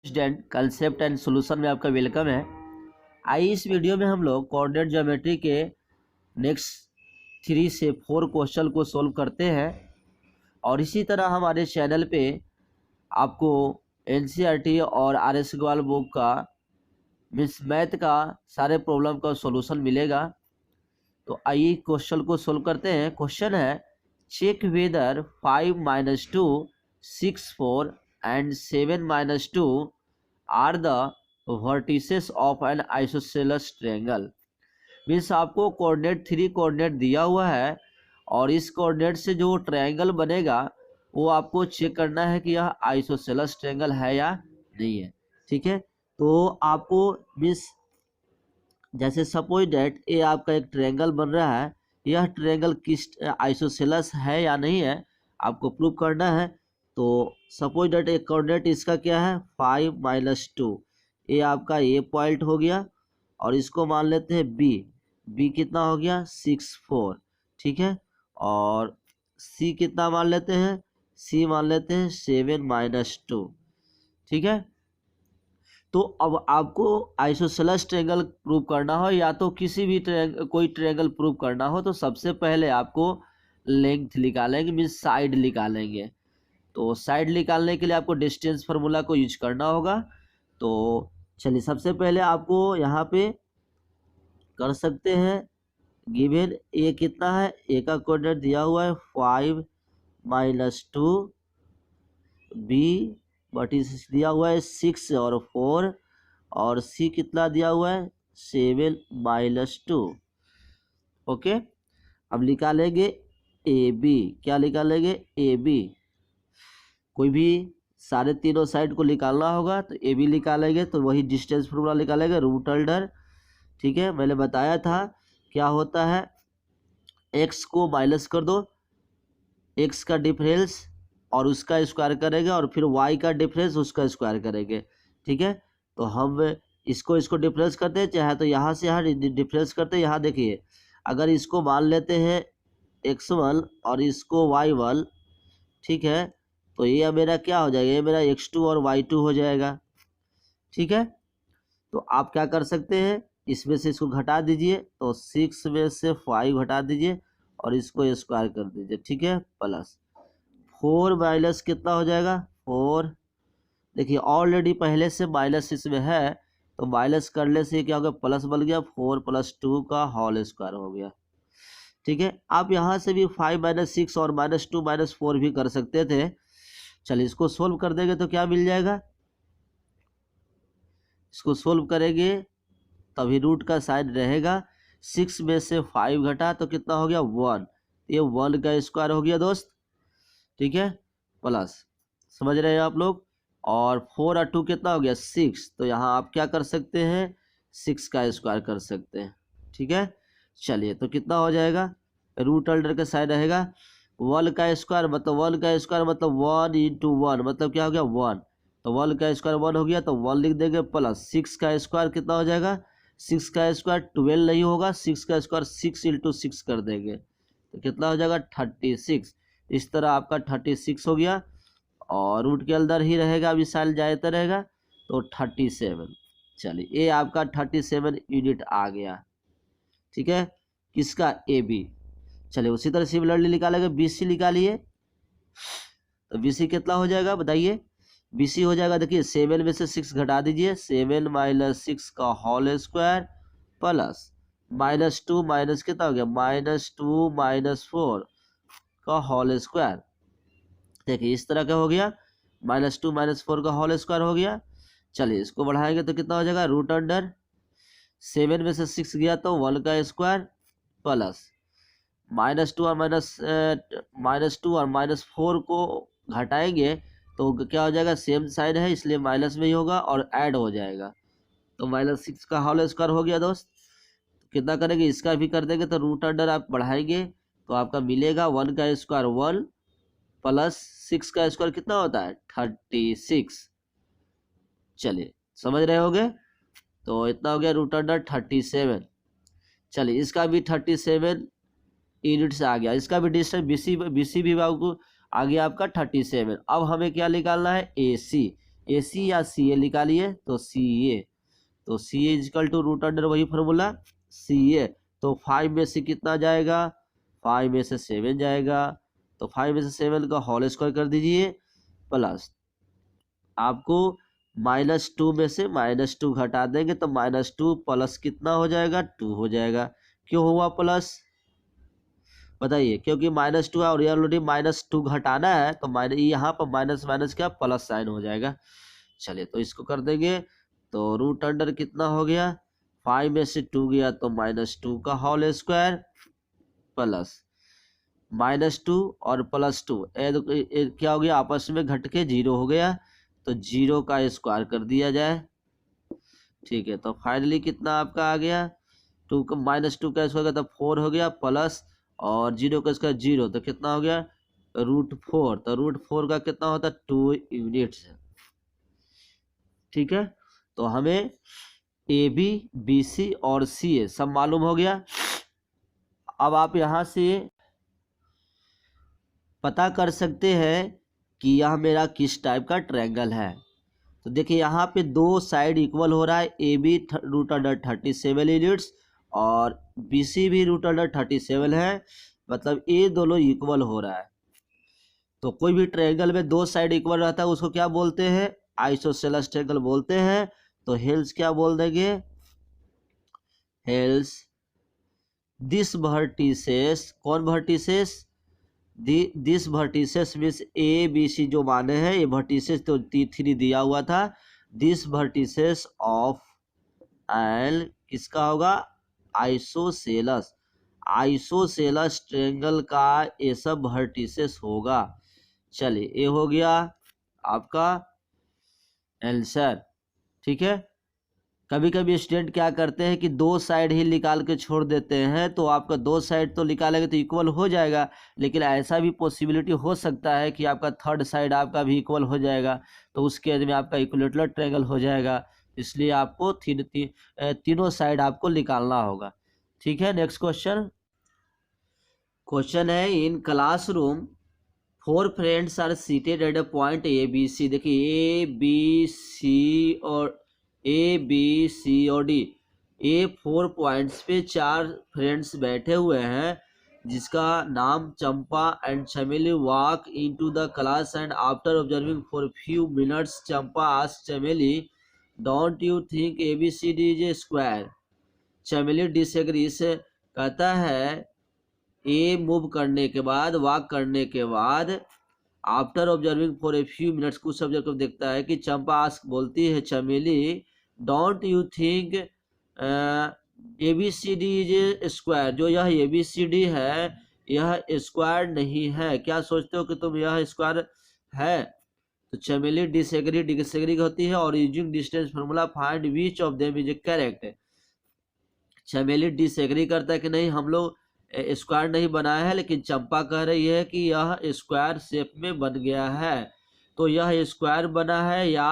Student concept and solution में आपका welcome है। आइए इस वीडियो में हम लोग कोऑर्डिनेट ज्योमेट्री के नेक्स्ट 3 से 4 क्वेश्चन को सॉल्व करते हैं और इसी तरह हमारे चैनल पे आपको एनसीईआरटी और आरएस अग्रवाल बुक का मीन्स मैथ का सारे प्रॉब्लम का सॉल्यूशन मिलेगा। तो आइए क्वेश्चन को सॉल्व करते हैं। क्वेश्चन है check whether 5 - 2 6 4 and 7 - 2 are the vertices of an isosceles triangle। Means आपको कोऑर्डिनेट 3 कोऑर्डिनेट दिया हुआ है और इस कोऑर्डिनेट से जो ट्रायंगल बनेगा वो आपको चेक करना है कि यह आइसोसेलस ट्रायंगल है या नहीं है। ठीक है, तो आपको मीन्स जैसे सपोज डेट ये आपका एक ट्रायंगल बन रहा है, यह ट्रायंगल किस आइसोसेलस है या नहीं है आपको प्रूव करना है। तो सपोज डेट एक कोऑर्डिनेट इसका क्या है 5 - 2, ये आपका ए पॉइंट हो गया और इसको मान लेते हैं बी। बी कितना हो गया 6 4। ठीक है, और सी कितना मान लेते हैं, सी मान लेते हैं 7 - 2। ठीक है, तो अब आपको आइसोसेलस ट्रायंगल प्रूव करना हो या तो किसी भी कोई ट्रायंगल प्रूव करना हो तो सबसे पहले आपको लेंथ निकालेंगे, मीन्स साइड निकालेंगे। तो साइड निकालने के लिए आपको डिस्टेंस फार्मूला को यूज करना होगा। तो चलिए सबसे पहले आपको यहाँ पे कर सकते हैं गिवन ए कितना है, ए का कोऑर्डिनेट दिया हुआ है 5 - 2, बी बटी दिया हुआ है 6 और 4 और सी कितना दिया हुआ है 7 - 2। ओके, अब निकालेंगे ए बी। क्या निकालेंगे ए बी, कोई भी सारे तीनों साइड को निकालना होगा तो ए बी निकालेंगे तो वही डिस्टेंस फॉर्मूला निकालेंगे रूट अंडर। ठीक है, मैंने बताया था क्या होता है, एक्स को माइनस कर दो, एक्स का डिफरेंस और उसका स्क्वायर करेंगे और फिर वाई का डिफरेंस उसका स्क्वायर करेंगे। ठीक है, तो हम इसको डिफरेंस करते हैं, चाहे तो यहाँ से यहाँ डिफरेंस करते हैं। यहाँ देखिए अगर इसको मान लेते हैं x1 और इसको y1, ठीक है, तो ये मेरा क्या हो जाएगा, ये मेरा x2 और y2 हो जाएगा। ठीक है, तो आप क्या कर सकते हैं, इसमें से इसको घटा दीजिए तो 6 में से 5 घटा दीजिए और इसको स्क्वायर कर दीजिए। ठीक है, प्लस 4 माइनस कितना हो जाएगा 4। देखिए ऑलरेडी पहले से माइनस इसमें है तो माइनस करने से क्या हो गया प्लस बन गया, 4 + 2 का होल स्क्वायर हो गया। ठीक है, आप यहाँ से भी 5 - 6 और -2 - 4 भी कर सकते थे। चलिए इसको सोल्व कर देंगे तो क्या मिल जाएगा, इसको सोल्व करेंगे तभी रूट का साइन रहेगा। 6 में से 5 घटा तो कितना हो गया 1, ये 1 का स्क्वायर हो गया दोस्त। ठीक है, प्लस समझ रहे हैं आप लोग, और 4 और 2 कितना हो गया 6, तो यहाँ आप क्या कर सकते हैं 6 का स्क्वायर कर सकते हैं। ठीक है, चलिए तो कितना हो जाएगा, रूट अंडर का साइन रहेगा 1 का स्क्वायर मतलब 1 का स्क्वायर मतलब 1 × 1 मतलब क्या हो गया 1, तो 1 का स्क्वायर 1 हो गया तो 1 लिख देंगे, प्लस 6 का स्क्वायर कितना हो जाएगा, 6 का स्क्वायर 12 नहीं होगा, 6 का स्क्वायर 6 × 6 कर देंगे तो कितना हो जाएगा 36। इस तरह आपका 36 हो गया और रूट के अंदर ही रहेगा, अभी साल जाता रहेगा तो 37। चलिए ये आपका 37 यूनिट आ गया। ठीक है, किसका ए बी। चलिए उसी तरह सिमिलरली निकालेंगे बी सी निकालिए, तो बी सी कितना हो जाएगा बताइए, बी सी हो जाएगा देखिए 7 में से 6 घटा दीजिए, 7 - 6 का होल स्क्वायर प्लस -2 माइनस कितना हो गया -2 - 4 का होल स्क्वायर। देखिए इस तरह का हो गया -2 - 4 का होल स्क्वायर हो गया। चलिए इसको बढ़ाएंगे तो कितना हो जाएगा रूट अंडर 7 में से 6 गया तो 1 का स्क्वायर प्लस -2 और -4 को घटाएंगे तो क्या हो जाएगा, सेम साइन है इसलिए माइनस में ही होगा और ऐड हो जाएगा तो -6 का होल स्क्वायर हो गया दोस्त। कितना करेंगे इसका भी कर देंगे तो रूट अंडर आप बढ़ाएंगे तो आपका मिलेगा 1 का स्क्वायर 1 प्लस 6 का स्क्वायर कितना होता है 36। चलिए समझ रहे होगे, तो इतना हो गया रूट अंडर 37। चलिए इसका भी 37 यूनिट से आ गया, इसका भी डिस्टेंस बी सी भी आपको आ गया आपका 37। अब हमें क्या निकालना है ए सी। ए सी या सी ए निकालिए, तो सी ए, तो सी A equal to root under वही फॉर्मूला सी ए। तो 5 में से कितना जाएगा, 5 में से 7 जाएगा, तो 5 में से 7 का होल स्क्वायर कर दीजिए, प्लस आपको -2 में से -2 घटा देंगे तो -2 प्लस कितना हो जाएगा, 2 हो जाएगा। क्यों हुआ प्लस बताइए, क्योंकि -2 है और ये ऑलरेडी -2 घटाना है, तो यहाँ पर माइनस माइनस क्या प्लस साइन हो जाएगा। चलिए तो इसको कर देंगे, तो रूट अंडर कितना हो गया, 5 में से 2 गया तो -2 का होल स्क्वायर प्लस -2 और +2 क्या हो गया, आपस में घट के 0 हो गया, तो 0 का स्क्वायर कर दिया जाए। ठीक है, तो फाइनली कितना आपका आ गया, -2 का स्क्वायर तो 4 हो गया, प्लस और 0 का स्क्वायर 0, तो कितना हो गया √4, तो √4 का कितना होता है 2 यूनिट्स। ठीक है, तो हमें ए बी बी सी और सी ए सब मालूम हो गया। अब आप यहाँ से पता कर सकते हैं कि यह मेरा किस टाइप का ट्रायंगल है। तो देखिए यहाँ पे दो साइड इक्वल हो रहा है, ए बी √37 यूनिट्स और बी सी भी √37 है, मतलब ये दोनों इक्वल हो रहा है। तो कोई भी ट्रायंगल में दो साइड इक्वल रहता है उसको क्या बोलते हैं, आइसोसेलेस ट्रायंगल बोलते हैं। तो हेल्स क्या बोल देंगे, हेल्स दिस वर्टिसेस, कौन vertices, these vertices means A B C जो माने हैं, ये वर्टिसेस तो 3 दिया हुआ था, दिस वर्टिसेस ऑफ एल किसका होगा, आइसोसेलस, आइसोसेलस ट्रायंगल का ये सब वर्टिसेस होगा। चलिए ये हो गया आपका आंसर। ठीक है, कभी कभी स्टूडेंट क्या करते हैं कि दो साइड ही निकाल के छोड़ देते हैं, तो आपका दो साइड तो निकालेंगे तो इक्वल हो जाएगा, लेकिन ऐसा भी पॉसिबिलिटी हो सकता है कि आपका थर्ड साइड आपका भी इक्वल हो जाएगा, तो उस केस में आपका इक्विलेटरल ट्रायंगल हो जाएगा। इसलिए आपको तीनों साइड आपको निकालना होगा। ठीक है, नेक्स्ट क्वेश्चन, क्वेश्चन है in classroom 4 friends are seated at a point A B C. देखिए ए बी सी और ए बी सी और डी, ये 4 पॉइंट्स पे 4 फ्रेंड्स बैठे हुए हैं, जिसका नाम Champa and Chameli walk into the class and after observing for few minutes Champa asked Chameli don't you think A B C D is a square. Chameli disagree से कहता है ए मूव करने के बाद, वॉक करने के बाद, after observing for a few minutes, कुछ ऑब्जर्व कर देखता है कि चंपा आस्क बोलती है Chameli don't you think A B C D is a square, जो यह ए बी सी डी है यह स्क्वायर नहीं है, क्या सोचते हो कि तुम यह स्क्वायर है। तो चमेली डिसएग्री होती है और using distance formula find which of them is A correct. चमेली डिसएग्री करता है कि नहीं हम लोग स्क्वायर नहीं बनाया है, लेकिन चंपा कह रही है कि यह स्क्वायर शेप में बन गया है। तो यह स्क्वायर बना है या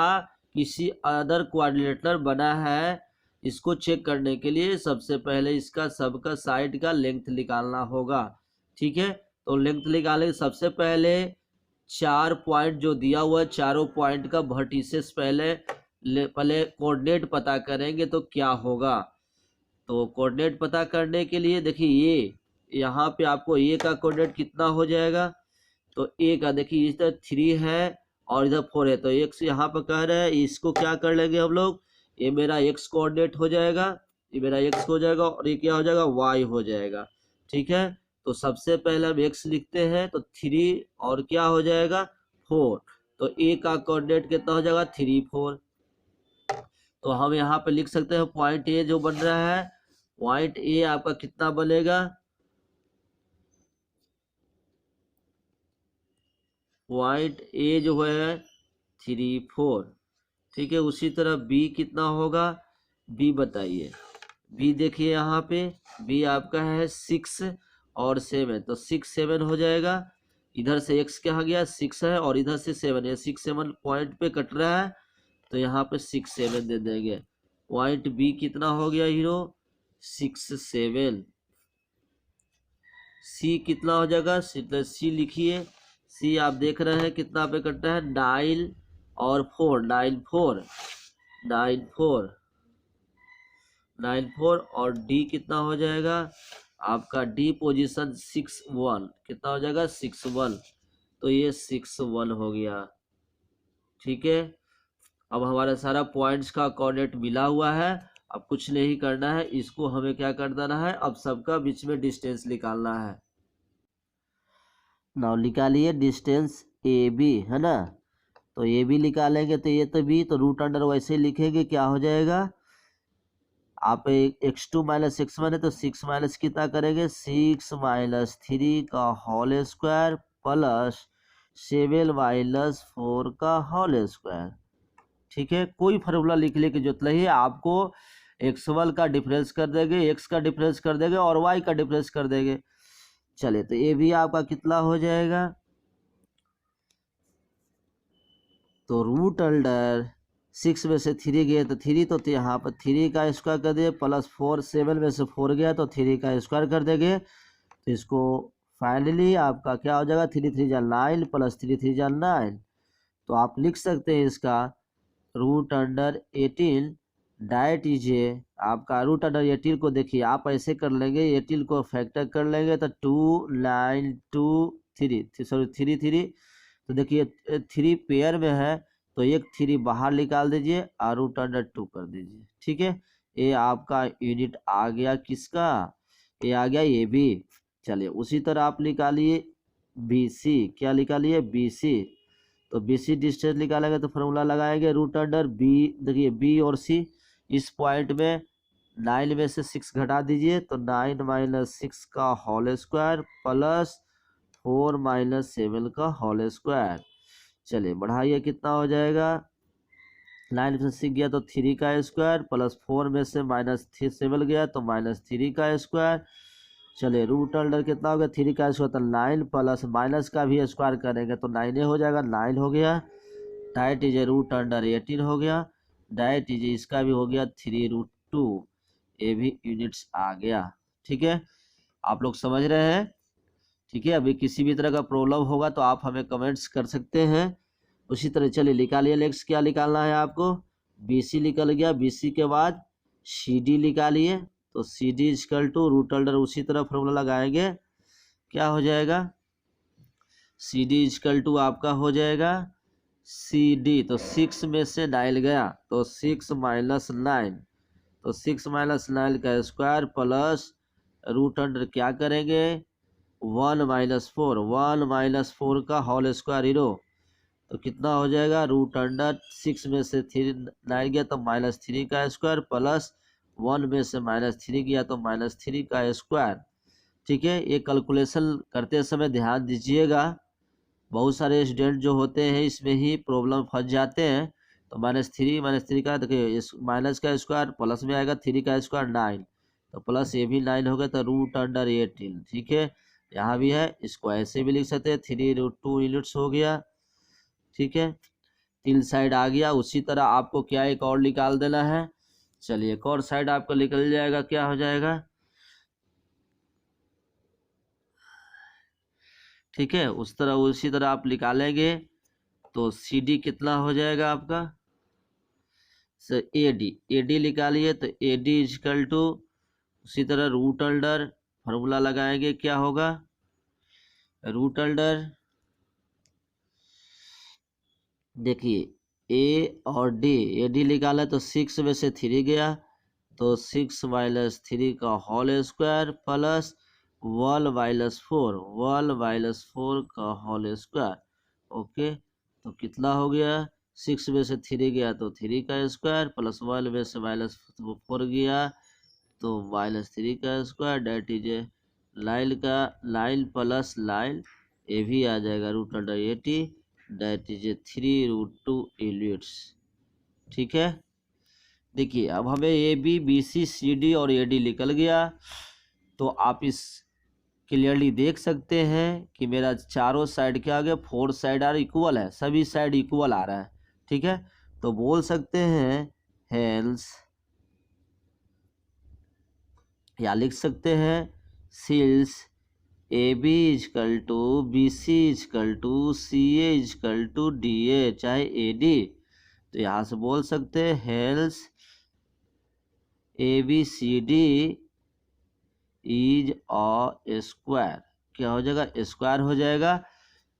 किसी अदर क्वाड्रिलेटरल बना है, इसको चेक करने के लिए सबसे पहले इसका सबका साइड का लेंथ निकालना होगा। ठीक है, तो लेंथ निकालने सबसे पहले 4 पॉइंट जो दिया हुआ है, चारों पॉइंट का वर्टिसेस पहले कोऑर्डिनेट पता करेंगे तो क्या होगा। तो कोऑर्डिनेट पता करने के लिए देखिए ये यहाँ पे आपको ए का कोऑर्डिनेट कितना हो जाएगा, तो ए का देखिए इधर 3 है और इधर 4 है, तो x यहाँ पर कह रहे हैं, इसको क्या कर लेंगे हम लोग, ये मेरा x कोऑर्डिनेट हो जाएगा, ये मेरा x हो जाएगा और ये क्या हो जाएगा y हो जाएगा। ठीक है, तो सबसे पहले हम x लिखते हैं, तो 3 और क्या हो जाएगा 4, तो a का कोऑर्डिनेट कितना हो जाएगा 3 4। तो हम यहाँ पे लिख सकते हैं पॉइंट ए जो बन रहा है, पॉइंट ए आपका कितना बनेगा, पॉइंट ए जो है 3 4। ठीक है, उसी तरह बी कितना होगा, बी बताइए, बी देखिए यहाँ पे बी आपका है 6 और 7, तो 6 7 हो जाएगा, इधर से x क्या आ गया 6 है और इधर से 7 है, 6 7 पॉइंट पे कट रहा है, तो यहाँ पे 6 7 दे देंगे। पॉइंट बी कितना हो गया हीरो 6 7। सी कितना हो जाएगा, सी लिखिए, सी आप देख रहे हैं कितना पे कटता है 9 और 4 9 4 और डी कितना हो जाएगा आपका, डी पोजीशन 6 1 कितना हो जाएगा 6 1, तो ये 6 1 हो गया। ठीक है, अब हमारा सारा पॉइंट्स का कोऑर्डिनेट मिला हुआ है। अब कुछ नहीं करना है, इसको हमें क्या कर देना है, अब सबका बीच में डिस्टेंस निकालना है। नाउ निकालिए डिस्टेंस ए बी, है ना। तो ए बी निकालेंगे तो ये तो बी, तो रूट अंडर वैसे लिखेंगे, क्या हो जाएगा आप x2 माइनस x1 है तो 6 माइनस कितना करेंगे 6 माइनस 3 का होल स्क्वायर प्लस 7 माइनस 4 का होल स्क्वायर। ठीक है, कोई फार्मूला लिखने की जरूरत नहीं है आपको, x1 का डिफरेंस कर देंगे, x का डिफरेंस कर देंगे और y का डिफरेंस कर देंगे। चलिए, तो ये भी आपका कितना हो जाएगा, तो रूट अंडर 6 में से 3 गया तो 3, तो यहाँ पर 3 का स्क्वायर कर दिए प्लस 4, 7 में से 4 गया तो 3 का स्क्वायर कर देंगे। तो इसको फाइनली आपका क्या हो जाएगा 3 3 जा 9 प्लस 3 3 जा 9। तो आप लिख सकते हैं इसका रूट अंडर 18 डाइट इजे आपका रूट अंडर 18 को देखिए आप ऐसे कर लेंगे, 18 को फैक्टर कर लेंगे तो 2 9 2 3 सॉरी 3 3, तो देखिए 3 पेयर में है तो एक 3 बाहर निकाल दीजिए और रूट अंडर 2 कर दीजिए। ठीक है, ये आपका यूनिट आ गया किसका, ये आ गया ए बी। चलिए उसी तरह आप निकालिए बी सी, क्या निकालिए बी सी, तो बी सी डिस्टेंस निकालेंगे तो फॉर्मूला लगाएंगे रूट अंडर बी, देखिए बी और सी इस पॉइंट में 9 में से 6 घटा दीजिए तो 9 माइनस 6 का होल स्क्वायर प्लस 4 माइनस 7 का होल स्क्वायर। चलिए बढ़ाइए कितना हो जाएगा, 9 में से 6 गया तो 3 का स्क्वायर प्लस 4 में से माइनस 7 गया तो माइनस 3 का स्क्वायर। चलिए रूट अंडर कितना हो गया 3 का स्क्वायर तो 9 प्लस माइनस का भी स्क्वायर करेंगे तो 9 हो जाएगा, 9 हो गया। डाइट इज रूट अंडर 18 हो गया, डाइट इज इसका भी हो गया 3√2, ये भी यूनिट्स आ गया। ठीक है, आप लोग समझ रहे हैं। ठीक है, अभी किसी भी तरह का प्रॉब्लम होगा तो आप हमें कमेंट्स कर सकते हैं। उसी तरह चलिए निकालिए नेक्स्ट, क्या निकालना है आपको, बी सी निकल गया, बी सी के बाद सी डी निकालिए, तो C D equal to root under उसी तरह फॉर्मूला लगाएंगे, क्या हो जाएगा सी डी इक्वल टू आपका हो जाएगा सी डी, तो 6 में से 9 गया तो 6 माइनस 9, तो 6 माइनस 9 का स्क्वायर प्लस रूट अंडर क्या करेंगे 1 माइनस 4, 1 माइनस 4 का होल स्क्वायर 0, तो कितना हो जाएगा रूट अंडर 6 में से 9 गया तो माइनस 3 का स्क्वायर प्लस 1 में से माइनस 3 गया तो माइनस 3 का स्क्वायर। ठीक है, ये कैलकुलेशन करते समय ध्यान दीजिएगा, बहुत सारे स्टूडेंट जो होते हैं इसमें ही प्रॉब्लम फंस जाते हैं। तो माइनस थ्री का देखिए माइनस का स्क्वायर प्लस में आएगा 3 का स्क्वायर 9, तो प्लस ये भी 9 हो गया तो रूट अंडर 18। ठीक है, यहाँ भी है, इसको ऐसे भी लिख सकते हैं 3√2 यूनिट्स हो गया। ठीक है, 3 साइड आ गया। उसी तरह आपको क्या एक और निकाल देना है, चलिए एक और साइड आपको निकल जाएगा, क्या हो जाएगा ठीक है, उसी तरह आप निकालेंगे तो सी डी कितना हो जाएगा आपका सर ए डी निकालिए, तो ए डी इजकल टू उसी तरह रूट अंडर फॉर्मूला लगाएंगे, क्या होगा रूट अंडर, देखिए ए और डी, ए डी निकाला तो 6 में से 3 गया तो 6 माइनस 3 का whole square plus 1 minus 4, 1 minus 4 का होल स्क्वायर। ओके, तो कितना हो गया 6 में से 3 गया तो 3 का स्क्वायर प्लस 1 में से माइनस 4 गया तो माइनस 3 का स्क्वायर, डेट इज लाइन का लाइन प्लस लाइन, ये भी आ जाएगा root under 80, that is 3√2 units. ठीक है, देखिए अब हमें A B B C C D और ए डी निकल गया, तो आप इस क्लियरली देख सकते हैं कि मेरा चारों साइड क्या आ गया 4 साइड आर इक्वल है, सभी साइड इक्वल आ रहा है। ठीक है, तो बोल सकते हैं हेंस, या लिख सकते हैं since A B equal to B C equal to C A equal to D A चाहे ए डी, तो यहाँ से बोल सकते हैं hence A B C D is a square. क्या हो जाएगा? स्क्वायर हो जाएगा।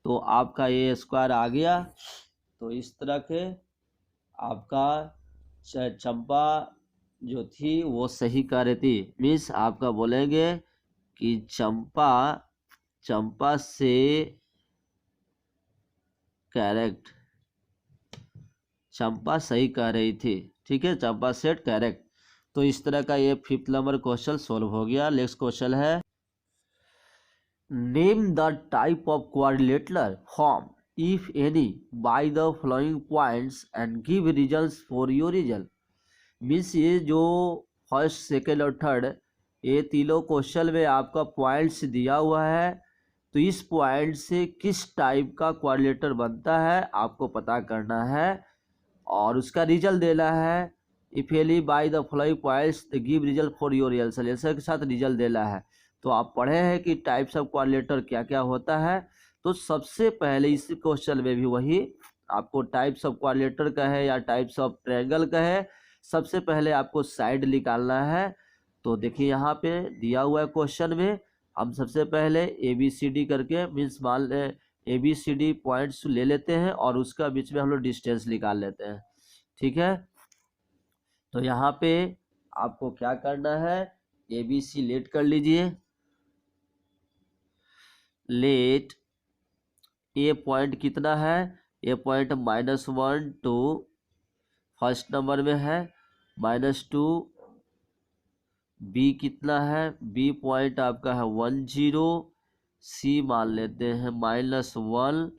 तो आपका ये स्क्वायर आ गया। तो इस तरह के आपका चंपा जो थी वो सही कह रही थी। मीन्स आपका बोलेंगे कि चंपा से करेक्ट, चंपा सही कह रही थी। ठीक है, चंपा सेट करेक्ट। तो इस तरह का ये 5th नंबर क्वेश्चन सोल्व हो गया। नेक्स्ट क्वेश्चन है name the type of quadrilateral form if any by the following points and give reasons for your result. Means ये जो फर्स्ट सेकेंड और थर्ड ये तीनों क्वेश्चन में आपका पॉइंट्स दिया हुआ है। तो इस पॉइंट से किस टाइप का क्वाड्रिलेटर बनता है आपको पता करना है और उसका रिजल्ट देना है। If any by the following points give result for your answer के साथ रिजल्ट देना है। तो आप पढ़े हैं कि टाइप्स ऑफ क्वाड्रिलेटर क्या क्या होता है। तो सबसे पहले इस क्वेश्चन में भी वही आपको टाइप्स ऑफ क्वाड्रिलेटर का है या टाइप्स ऑफ ट्रायंगल का है। सबसे पहले आपको साइड निकालना है। तो देखिए यहाँ पे दिया हुआ है क्वेश्चन में, हम सबसे पहले ए बी सी डी करके मीन्स मान ले A B C D points ले लेते हैं और उसका बीच में हम लोग डिस्टेंस निकाल लेते हैं। ठीक है, तो यहाँ पे आपको क्या करना है, ए बी सी लेट कर लीजिए। लेट ए पॉइंट कितना है, ए पॉइंट -1 टू फर्स्ट नंबर में है, -2 बी कितना है, बी पॉइंट आपका है 10, सी मान लेते हैं -1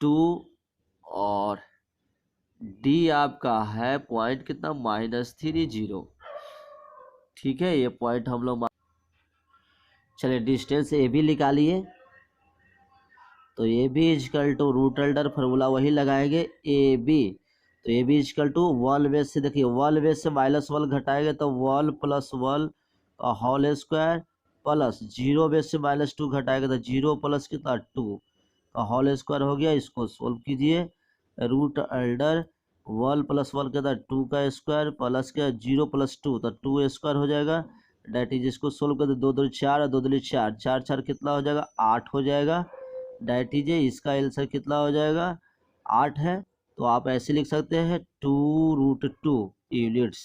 2 और डी आपका है पॉइंट कितना -30। ठीक है, ये पॉइंट हम लोग चलिए डिस्टेंस ए भी निकालिए। तो A B equal to root under formula वही लगाएंगे ए बी। तो A B equal to 1 base से देखिए 1 बेस से -1 घटाएंगे तो 1 + 1 का होल स्क्वायर प्लस 0 बेस से -2 घटाएंगे तो 0 प्लस कितना 2 का होल स्क्वायर हो गया। इसको सोल्व कीजिए। रूट अंडर 1 + 1 के 2 का स्क्वायर प्लस क्या 0 + 2 तो 2 स्क्वायर हो जाएगा। डेट इज इसको सोल्व कर दो 2 2 4 और 2 2 4 4 4 कितना हो जाएगा 8 हो जाएगा। डेट इज इसका आंसर कितना हो जाएगा 8 है। तो आप ऐसे लिख सकते हैं 2√2 यूनिट्स।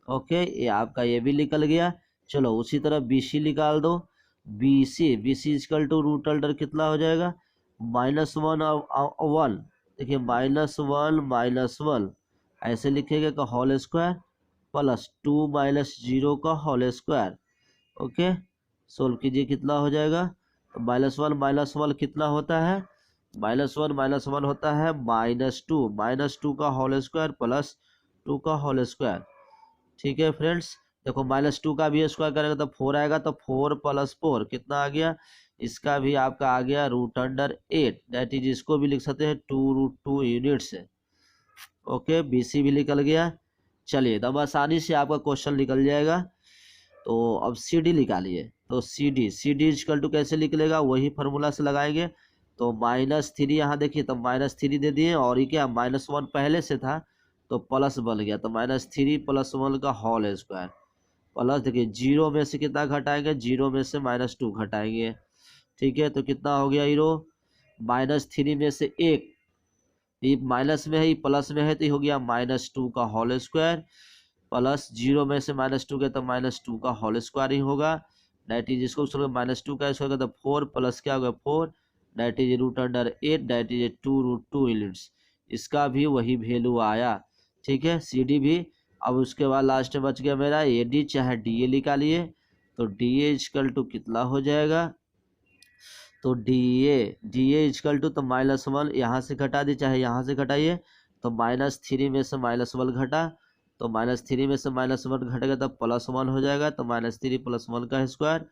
ओके, ये आपका ये भी निकल गया। चलो उसी तरह बी सी निकाल दो। B C equal to root under कितना हो जाएगा -1 और 1। देखिए -1 -1 ऐसे लिखेगा का होल स्क्वायर प्लस 2 -0 का होल स्क्वायर। ओके, सोल्व कीजिए कितना हो जाएगा। तो -1 -1 कितना होता है, -1 -1 होता है -2 का होल स्क्वायर प्लस 2 का होल स्क्वायर। ठीक है फ्रेंड्स, देखो -2 का भी स्क्वायर करेंगे तो 4 आएगा। तो 4 + 4 कितना आ गया, इसका भी आपका आ गया √8। दैट इज इसको भी लिख सकते हैं 2√2 यूनिट्स। ओके, बीसी भी निकल गया। चलिए एकदम आसानी से आपका क्वेश्चन निकल जाएगा। तो अब सी डी निकालिए। तो सी डी इजकल टू कैसे निकलेगा, वही फार्मूला से लगाएंगे। तो -3 यहाँ देखिए तो -3 दे दिए और ये क्या -1 पहले से था तो प्लस बन गया। तो -3 + 1 का होल स्क्वायर प्लस देखिए 0 में से कितना घटाएंगे, 0 में से -2 घटाएंगे। ठीक है, तो कितना हो गया हीरो -3 में से 1, ये माइनस में है ये प्लस में है तो ये हो गया -2 का होल स्क्वायर प्लस 0 में से -2 के तो -2 का होल स्क्वायर ही होगा। डेट इज इसको -2 का स्क्वायर तो 4 प्लस क्या होगा 4 that is √8 that is 2√2 units. इसका भी वही वैल्यू आया। ठीक है, सी डी भी। अब उसके बाद लास्ट में बच गया मेरा ए डी चाहे डी ए निकालिए। तो डी ए इजकल टू कितना हो जाएगा, तो डी ए इजकल टू तो -1 यहाँ से घटा दी चाहे यहाँ से घटाइए। तो -3 में से -1 घटा तो -3 में से -1 घटेगा तब +1 हो जाएगा। तो -3 + 1 का स्क्वायर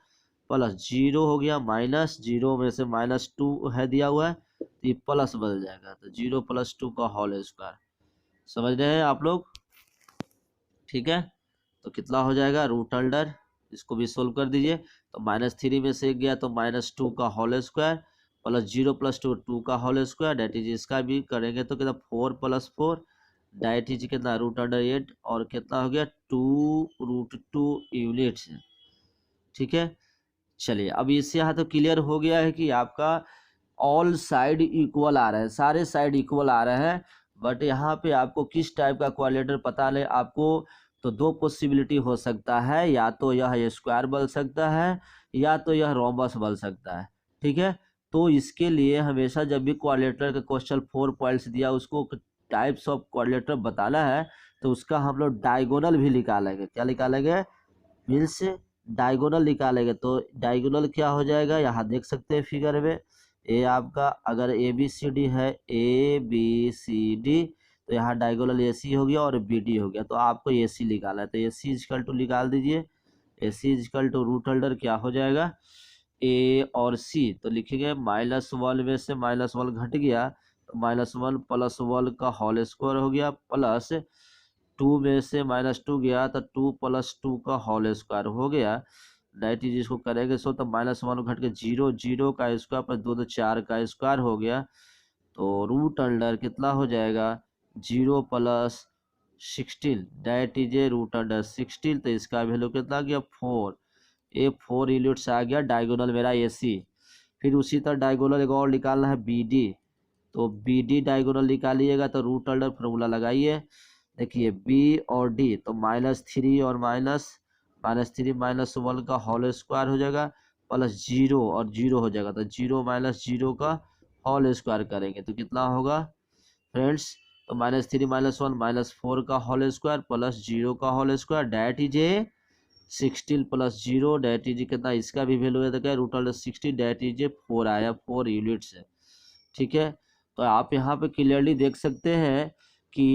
प्लस 0 हो गया -0 में से -2 है दिया हुआ है तो ये प्लस बदल जाएगा। तो 0 + 2 का होल स्क्वायर। समझ रहे हैं आप लोग। ठीक है, तो कितना हो जाएगा √8 इसको भी सोल्व कर दीजिए। तो -3 में से 1 गया तो -2 का होल स्क्वायर प्लस 0 + 2 2 का होल स्क्वायर डेट इज, इसका भी करेंगे तो कितना 4 + 4 डेट इज कितना √8 और कितना हो गया 2√2 यूनिट्स। ठीक है, चलिए अब इससे यहाँ तो क्लियर हो गया है कि आपका ऑल साइड इक्वल आ रहा है, सारे साइड इक्वल आ रहे हैं। बट यहाँ पे आपको किस टाइप का क्वाड्रेटर पता ले आपको, तो दो पॉसिबिलिटी हो सकता है, या तो यह स्क्वायर बन सकता है या तो यह रोम्बस बन सकता है। ठीक है, तो इसके लिए हमेशा जब भी क्वाड्रेटर का क्वेश्चन 4 पॉइंट्स दिया उसको टाइप्स ऑफ क्वाड्रेटर बताना है तो उसका हम लोग डायगोनल भी निकालेंगे। क्या निकालेंगे, मीन्स डायगोनल निकालेंगे। तो डायगोनल क्या हो जाएगा, यहाँ देख सकते हैं फिगर में, ए आपका अगर ABCD है ABCD तो यहाँ डायगोनल AC हो गया और BD हो गया, तो आपको AC निकालना है। तो AC = निकाल दीजिए, AC √, क्या हो जाएगा A और C, तो लिखेंगे -1 में से -1 घट गया तो -1 + 1 का होल स्क्वायर हो गया, प्लस 2 में से -2 गया तो 2 + 2 का होल स्क्वायर हो गया। नाइट जिसको करेंगे सो तो -1 घट के 0 0 का स्क्वायर प्लस 2 4 का स्क्वायर हो गया। तो √, कितना हो जाएगा 0 + 16 डेट इज √16, तो इसका वैल्यू कितना आ गया 4। ये 4 यूनिट्स आ गया डायगोनल मेरा AC। फिर उसी तरह डायगोनल एक और निकालना है BD, तो BD डायगोनल निकालिएगा तो √, फॉर्मूला लगाइए। देखिए B और D तो -3 और -3 -1 का होल स्क्वायर हो जाएगा प्लस 0 और 0 हो जाएगा, तो 0 - 0 का होल स्क्वायर करेंगे तो कितना होगा फ्रेंड्स, तो -3 -1 -4 का होल स्क्वायर प्लस 0 का whole square that is 16 + 0 that is कितना, इसका भी वैल्यू है तो क्या √16 डेट इज 4 आया, 4 यूनिट्स है। ठीक है, तो आप यहाँ पे क्लियरली देख सकते हैं कि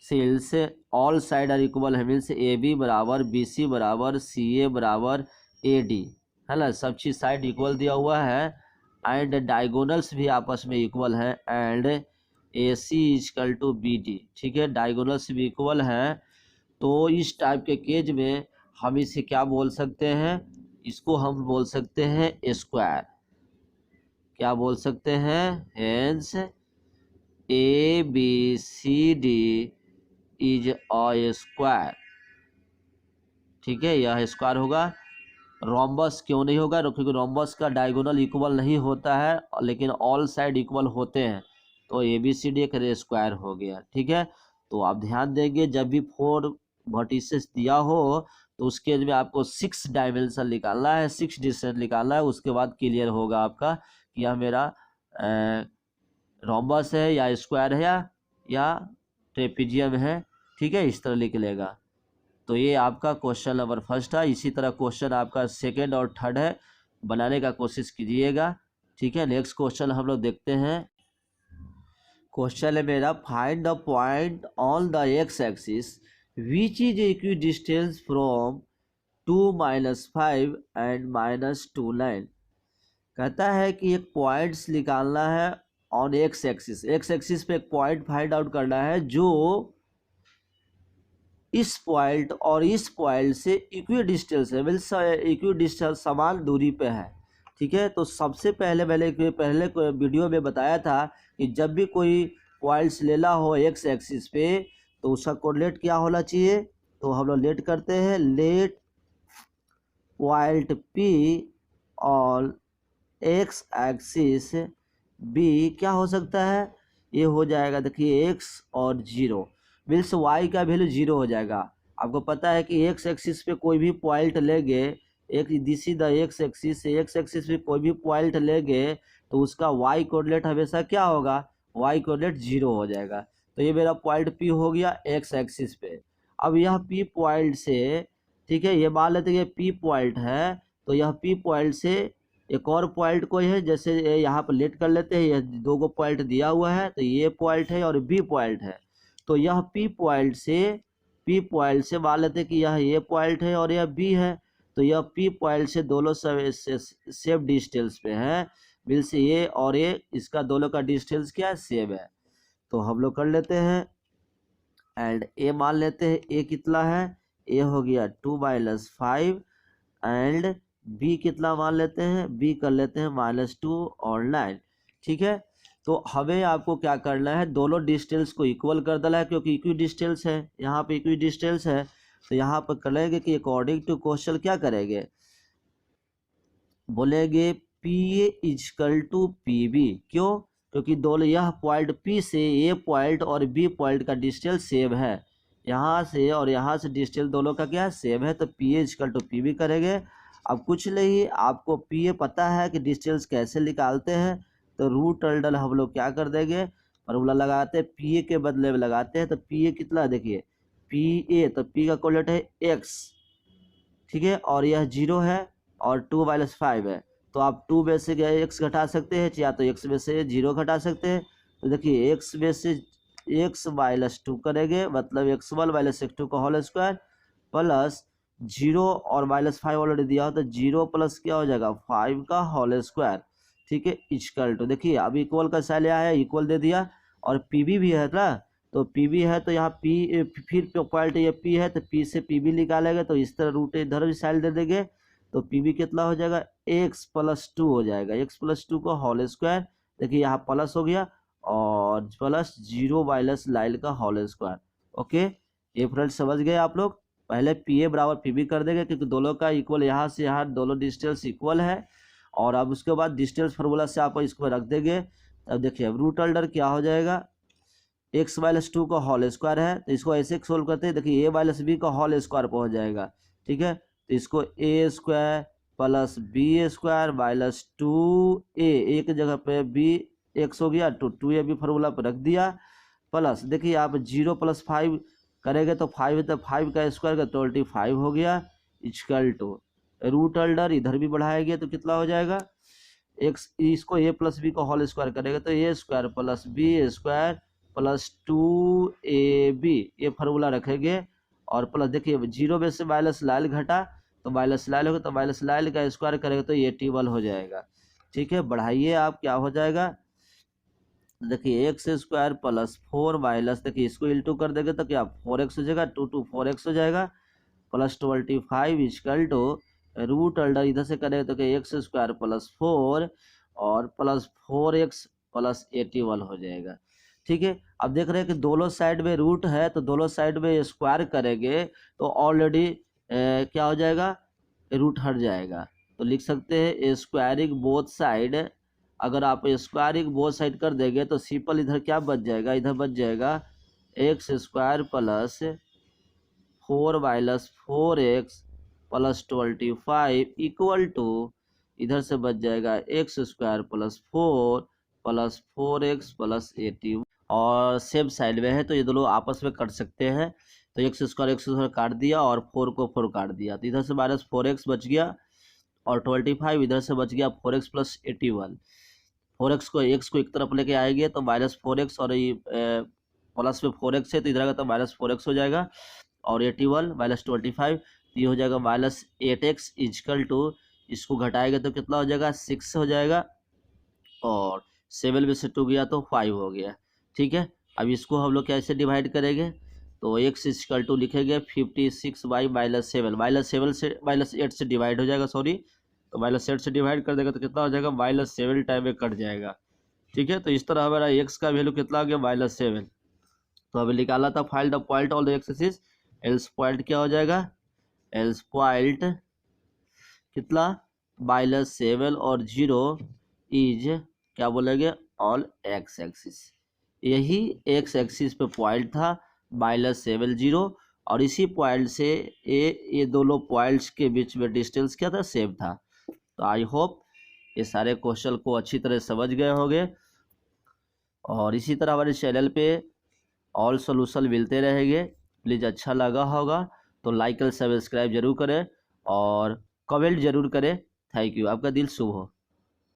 सेल्स ऑल साइड आर इक्वल है, means AB = BC = CA = AD है ना, सब चीज साइड इक्वल दिया हुआ है एंड डायगोनल्स भी आपस में इक्वल है एंड AC = BD। ठीक है, डायगोनल्स भी इक्वल है। तो इस टाइप के केज में हम इसे क्या बोल सकते हैं, इसको हम बोल सकते हैं स्क्वायर। क्या बोल सकते हैं, hence ABCD is a square. ठीक है, यह स्क्वायर होगा। रोम्बस क्यों नहीं होगा, क्योंकि रोम्बस का डायगोनल इक्वल नहीं होता है लेकिन ऑल साइड इक्वल होते हैं, तो ABCD एक स्क्वायर हो गया। ठीक है, तो आप ध्यान देंगे जब भी 4 वर्टिसेस दिया हो तो उसके में आपको 6 डायमेंशन निकालना है, 6 डिस्टेंस निकालना है, उसके बाद क्लियर होगा आपका कि यह मेरा रोम्बस है या स्क्वायर है या ट्रेपेजियम है। ठीक है, इस तरह निकलेगा। तो ये आपका क्वेश्चन नंबर 1 है। इसी तरह क्वेश्चन आपका 2nd और 3rd है, बनाने का कोशिश कीजिएगा। ठीक है, नेक्स्ट क्वेश्चन हम लोग देखते हैं। क्वेश्चन है मेरा, find the point on the x axis which is equidistance from 2 - 5 and -29। कहता है कि एक पॉइंट्स निकालना है on x axis, x axis पे एक पॉइंट फाइंड आउट करना है जो इस पॉइंट और इस पॉइंट से इक्विडिस्टेंस है, मीन्स इक्विडिस्टेंस समान दूरी पे है। ठीक है, तो सबसे पहले मैंने पहले वीडियो में बताया था कि जब भी कोई पॉइंट्स लेना हो x एक्सिस पे तो उसका कोऑर्डिनेट क्या होना चाहिए, तो हम लोग लेट करते हैं, लेट पॉइंट P और x एक्सिस B क्या हो सकता है, ये हो जाएगा देखिए x और 0, मीन्स y का वैल्यू 0 हो जाएगा। आपको पता है कि x एक्सिस पे कोई भी पॉइंट लेंगे, एक this is the x axis, x axis पे कोई भी पॉइंट लेंगे तो उसका y कोऑर्डिनेट हमेशा क्या होगा, y कोऑर्डिनेट 0 हो जाएगा। तो ये मेरा पॉइंट P हो गया x एक्सिस पे। अब यह P पॉइंट से, ठीक है, ये मान लेते हैं P पॉइंट है, तो यह P पॉइंट से एक और पॉइंट कोई है, जैसे यहाँ पर लेट कर लेते हैं, ये 2 पॉइंट दिया हुआ है, तो ये पॉइंट है और B पॉइंट है। तो यह P पॉइंट से मान लेते हैं कि यह A पॉइंट है और यह B है, तो यह P पॉइंट से दोनों सेम डिस्टेंस पे है, मीन्स ये और ये इसका दोनों का डिस्टेंस क्या है, सेम है। तो हम लोग कर लेते हैं एंड A मान लेते हैं, A कितना है, ए हो गया 2 - 5 एंड बी कितना मान लेते हैं, बी कर लेते हैं -2 और 9। ठीक है, तो हमें आपको क्या करना है, दोनों डिस्टेंस को इक्वल कर देना है, क्योंकि इक्वी डिस्टेंस है, यहाँ पे इक्वी डिस्टेंस है। तो यहाँ पर करेंगे कि अकॉर्डिंग टू क्वेश्चन क्या करेंगे, बोलेंगे P A equal to P B. क्यों, क्योंकि दोनों यह पॉइंट पी से ए पॉइंट और बी पॉइंट का डिस्टेंस सेम है, यहाँ से और यहाँ से डिस्टेंस दोनों का क्या है, सेम है। तो P A equal to P B करेंगे। अब कुछ नहीं, आपको पी ए पता है कि डिस्टेंस कैसे निकालते हैं, तो रूट अंडर हम लोग क्या कर देंगे, फॉर्मूला लगाते हैं, पी ए के बदले में लगाते हैं। तो पी ए कितना, देखिए पी ए, तो पी का कोऑर्डिनेट है एक्स, ठीक है, और यह 0 है और 2 - 5 है। तो आप 2 में से एक्स घटा सकते हैं, या तो एक्स में से 0 घटा सकते हैं। तो देखिए एक्स में से एक्स -2 करेंगे, मतलब x1 - x2 का होल स्क्वायर प्लस 0 और -5 ऑलरेडी दिया हो, तो 0 प्लस क्या हो जाएगा 5 का होल स्क्वायर। ठीक है, इक्वल टू, देखिए अब इक्वल का साइन आया है, इक्वल दे दिया, और पी भी है ना, तो पी भी है, तो यहाँ पी फिर पॉइंट ये पी है, तो पी से पी भी निकालेंगे, तो इस तरह रूट इधर भी साइड दे देंगे, तो पी भी कितना हो जाएगा x + 2 हो जाएगा, x + 2 का होल स्क्वायर। देखिए यहाँ प्लस हो गया और प्लस 0 - 9 का होल स्क्वायर। ओके, ये फ्रेंड समझ गए आप लोग। पहले पी ए बराबर पी बी कर देंगे, क्योंकि दोनों का इक्वल, यहाँ से यहाँ दोनों डिस्टेंस इक्वल है। और अब उसके बाद डिस्टेंस फार्मूला से आप इसको रख देंगे। अब देखिए अब रूट अंडर क्या हो जाएगा, x - 2 का होल स्क्वायर है, तो इसको ऐसे सोल्व करते हैं, देखिए a - b का होल स्क्वायर पहुंच जाएगा। ठीक है, तो इसको a square plus b square -2a, एक जगह पे b x हो गया, 2a भी फार्मूला पर रख दिया, प्लस देखिए आप 0 + 5 करेंगे तो 5 है, तो 5 का स्क्वायर का 25 हो गया, इक्वल टू रूट अंडर इधर भी बढ़ाएंगे तो कितना हो जाएगा, x, इसको a + b का होल स्क्वायर करेंगे तो a square plus b square plus 2ab, ये फार्मूला रखेंगे। और प्लस देखिए 0 में से -9 घटा, तो -9 होगा, तो -9 का स्क्वायर करेंगे तो 81 हो जाएगा। ठीक है, बढ़ाइए आप, क्या हो जाएगा, देखिए x² प्लस 4 माइनस, देखिए इसको इंटू कर देंगे तो क्या 4x हो जाएगा, 2 4x हो जाएगा, plus 25 equal to root under इधर से करें तो क्या x² प्लस 4 और प्लस 4x प्लस 81 हो जाएगा। ठीक है, अब देख रहे हैं कि दोनों साइड में रूट है, तो दोनों साइड में स्क्वायर करेंगे तो ऑलरेडी क्या हो जाएगा, रूट हट जाएगा। तो लिख सकते हैं स्क्वायरिंग बोथ साइड, अगर आप स्क्वायरिंग बोथ साइड कर देंगे तो सिंपल इधर क्या बच जाएगा, इधर बच जाएगा x² plus 4 minus 4x plus 25 equal to, इधर से बच जाएगा x² plus 4 plus 4x plus 80। और सेम साइड में है तो ये दोनों आपस में कट सकते हैं, तो x² काट दिया और 4 को 4 काट दिया, तो इधर से -4x बच गया और 25 इधर से बच गया 4x प्लस 81। 4x को x को एक तरफ लेके आएंगे तो -4x, और ये प्लस में 4x है तो इधर का तो -4x हो जाएगा, और 81 -25 ये हो जाएगा -8x इक्वल टू, इसको घटाएंगे तो कितना हो जाएगा 6 हो जाएगा, और 7 में से 2 गया तो 5 हो गया। ठीक है, अब इसको हम लोग कैसे डिवाइड करेंगे, तो x इक्वल टू लिखेंगे 56/-7, -7 से -8 से डिवाइड हो जाएगा, सॉरी, तो -8 से डिवाइड कर देगा तो कितना हो जाएगा -7 टाइम में कट जाएगा। ठीक है, तो इस तरह हमारा x का वैल्यू कितना आ गया -7। तो हमें निकाला था find the point on the axis, else point क्या हो जाएगा, एल्स पॉइंट कितना -7 और 0 इज क्या बोलेंगे ऑन एक्स एक्सिस, यही एक्स एक्सिस पे पॉइंट था -7 0, और इसी पॉइंट से ये दोनों पॉइंट्स के बीच में डिस्टेंस क्या था, सेम था। तो आई होप ये सारे क्वेश्चन को अच्छी तरह समझ गए होंगे, और इसी तरह हमारे चैनल पे ऑल सॉल्यूशन मिलते रहेंगे। प्लीज़ अच्छा लगा होगा तो लाइक और सब्सक्राइब जरूर करें और कमेंट जरूर करें। थैंक यू, आपका दिल शुभ हो।